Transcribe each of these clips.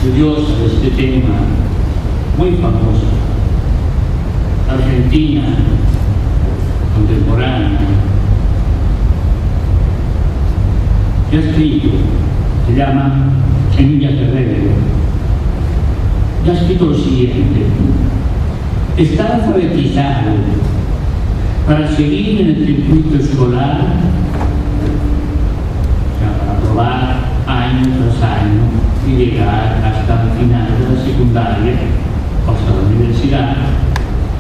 estudiosa de este tema, muy famosa, argentina, contemporánea, que ha escrito, se llama Emilia Ferrero, y ha escrito lo siguiente: estar alfabetizado para seguir en el circuito escolar, o sea, para probar año tras año y llegar hasta el final de la secundaria o hasta la universidad.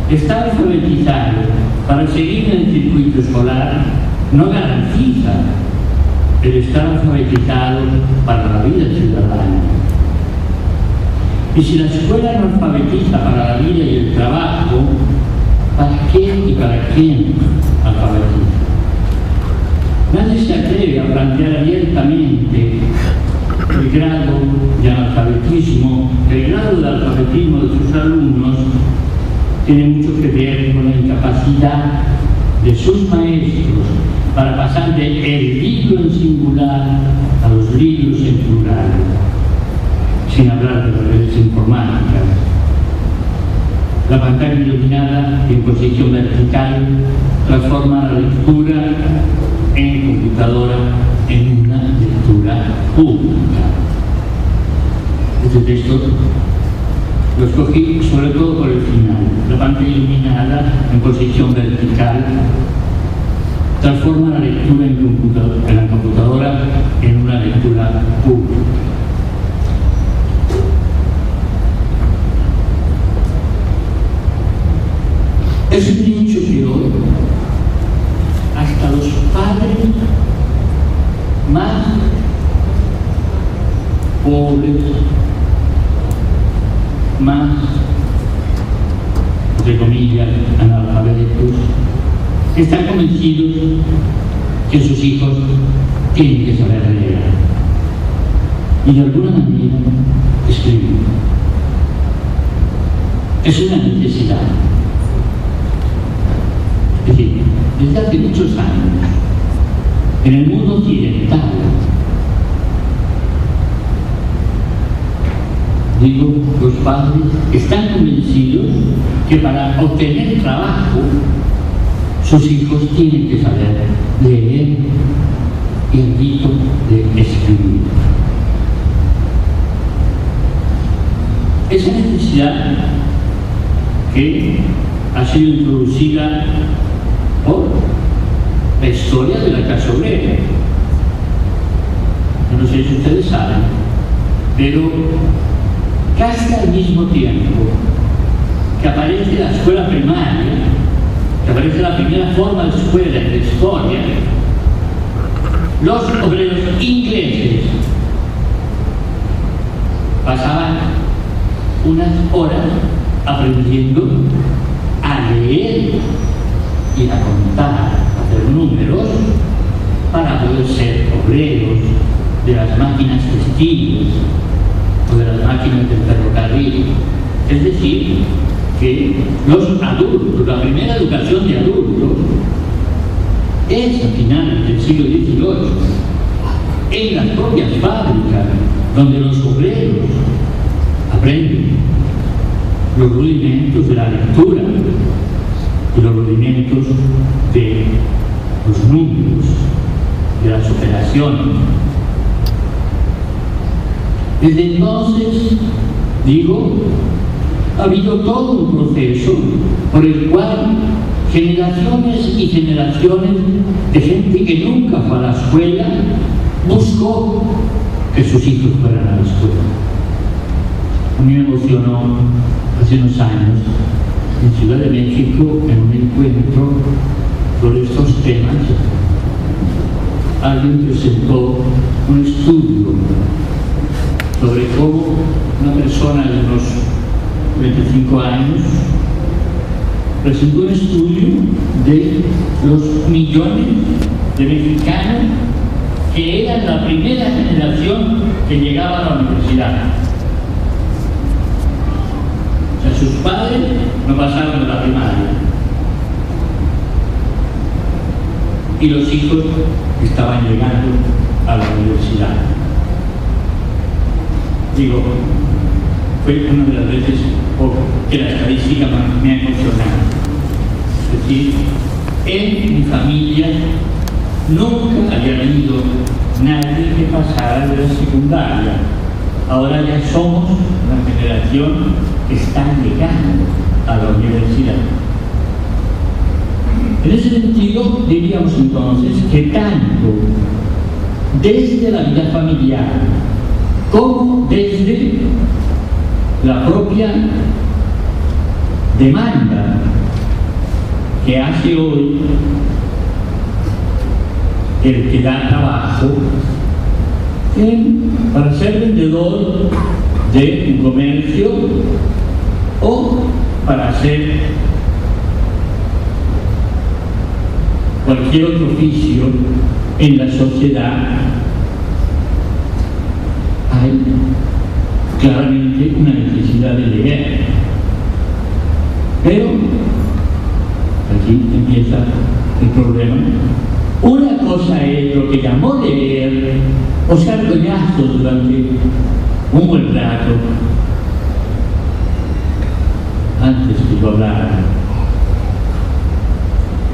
Estar alfabetizado para seguir en el circuito escolar no garantiza el estar alfabetizado para la vida ciudadana. Y si la escuela no alfabetiza para la vida y el trabajo, ¿para qué y para quién alfabetiza? Nadie se atreve a plantear abiertamente el grado de analfabetismo, el grado de alfabetismo de sus alumnos tiene mucho que ver con la incapacidad de sus maestros para pasar de el libro en singular a los libros en plural, sin hablar de las redes informáticas. La pantalla iluminada en posición vertical transforma la lectura en computadora en una lectura pública. Este texto lo escogí sobre todo por el final. La pantalla iluminada en posición vertical transforma la lectura en la computadora en una lectura pública. Es un hecho que hoy hasta los padres más pobres, más, entre comillas, analfabetos, están convencidos que sus hijos tienen que saber leer y de alguna manera escribir. Es una necesidad. Es decir, desde hace muchos años, en el mundo occidental, digo, los padres están convencidos que para obtener trabajo, sus hijos tienen que saber leer y el rito de escribir. Esa necesidad que ha sido introducida por la historia de la clase obrera. No sé si ustedes saben, pero casi al mismo tiempo que aparece la escuela primaria, que aparece la primera forma de escuela en la historia, los obreros ingleses pasaban unas horas aprendiendo a leer y a contar, a hacer números, para poder ser obreros de las máquinas textiles o de las máquinas del ferrocarril. Es decir, que los adultos, la primera educación de adultos es a finales del siglo XVIII, en las propias fábricas, donde los obreros aprenden los rudimentos de la lectura y los rudimentos de los números, de las operaciones. Desde entonces, digo, ha habido todo un proceso por el cual generaciones y generaciones de gente que nunca fue a la escuela buscó que sus hijos fueran a la escuela. A mí me emocionó hace unos años en Ciudad de México, en un encuentro sobre estos temas. Alguien presentó un estudio sobre cómo una persona de unos 25 años presentó un estudio de los millones de mexicanos que eran la primera generación que llegaba a la universidad. O sea, sus padres no pasaron de la primaria y los hijos estaban llegando a la universidad. Digo, fue una de las veces que la estadística me ha emocionado. Es decir, en mi familia nunca había habido nadie que pasara de la secundaria. Ahora ya somos una generación que está llegando a la universidad. En ese sentido, diríamos entonces que tanto desde la vida familiar como desde la propia demanda que hace hoy el que da trabajo para ser vendedor de un comercio o para hacer cualquier otro oficio en la sociedad, hay claramente una necesidad de leer. Pero aquí empieza el problema. Una cosa es lo que llamó leer Oscar Collazo durante un buen rato, antes que yo hablara.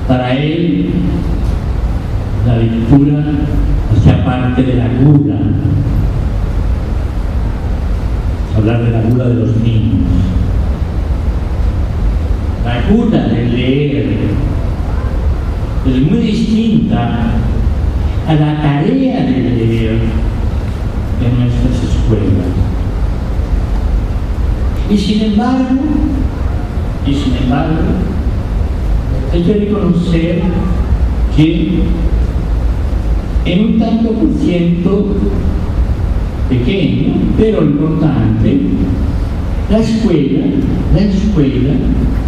Para él, la lectura hacía parte de la gula. Hablar de la gula de los niños. La gula de leer es muy distinta a la tarea de leer en nuestras escuelas. Y sin embargo, hay que reconocer que en un tanto por ciento pequeño, pero importante, la escuela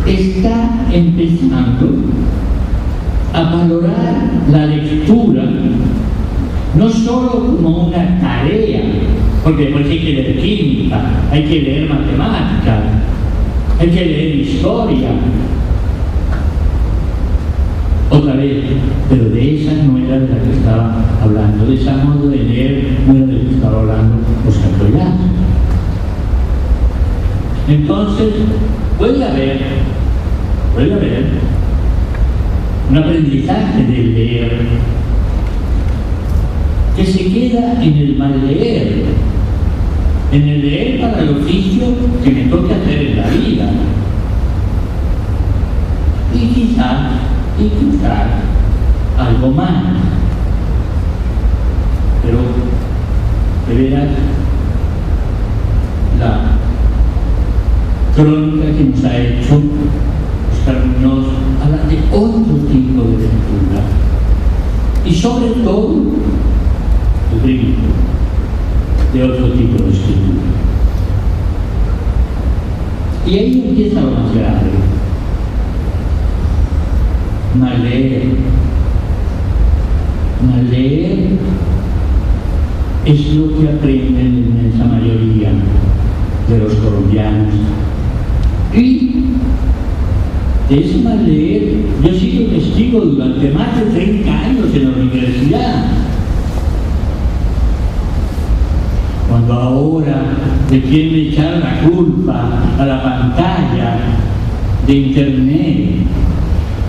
está empezando a valorar la lectura no solo como una tarea, porque después hay que leer química, hay que leer matemática, hay que leer historia, otra vez, pero de esa no era de la que estaba hablando, de ese modo de leer no era de la que estaba hablando Oscar Collazo. Entonces, puede haber un aprendizaje de leer que se queda en el mal leer, en el leer para el oficio que me toca hacer en la vida. Y quizás algo más. Pero, de veras, la crónica que nos ha hecho Oscar Muñoz habla de otro tipo de lectura. Y sobre todo, de otro tipo de escritura. Y ahí empieza lo más grave. Mal leer es lo que aprenden la inmensa mayoría de los colombianos. Y de ese mal leer yo he sido testigo durante más de 30 años en la universidad. Cuando ahora le quieren echar la culpa a la pantalla de internet,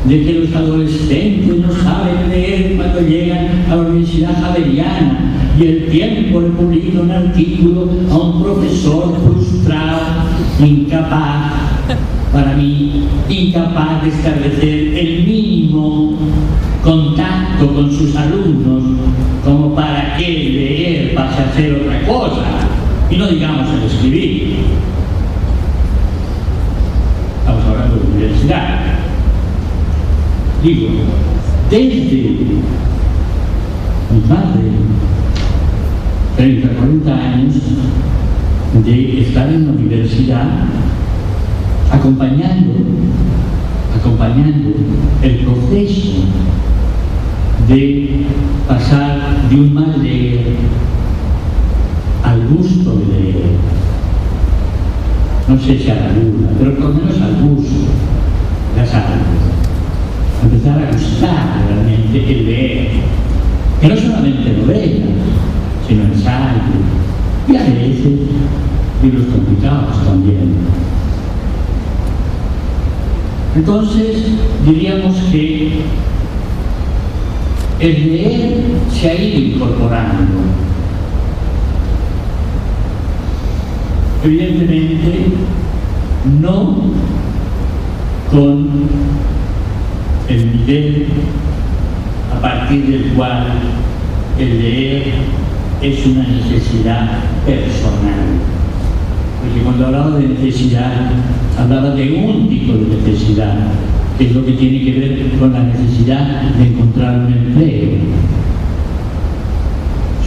de que los adolescentes no saben leer cuando llegan a la Universidad Javeriana, y el Tiempo le publica un artículo a un profesor frustrado, incapaz, para mí, incapaz de establecer el mínimo contacto con sus alumnos, como para que leer pase a ser otra cosa, y no digamos el escribir. Estamos hablando de universidad. Digo, desde más de 30, 40 años de estar en la universidad, acompañando el proceso de pasar de un mal leer al gusto de leer. No sé si a la luna, pero por lo menos al gusto, ya saben. Empezar a gustar realmente el leer, que no solamente novelas, sino ensayos, y a veces libros complicados. trabajos también. Entonces, diríamos que el leer se ha ido incorporando. Evidentemente, no con el nivel a partir del cual el leer es una necesidad personal. Porque cuando hablaba de necesidad, hablaba de un tipo de necesidad, que es lo que tiene que ver con la necesidad de encontrar un empleo.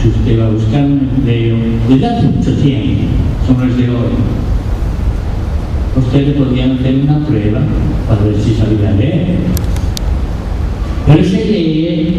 Si usted va a buscar un empleo desde hace mucho tiempo, son los de hoy, usted le podrían hacer una prueba para ver si sabía leer. Pero ese leer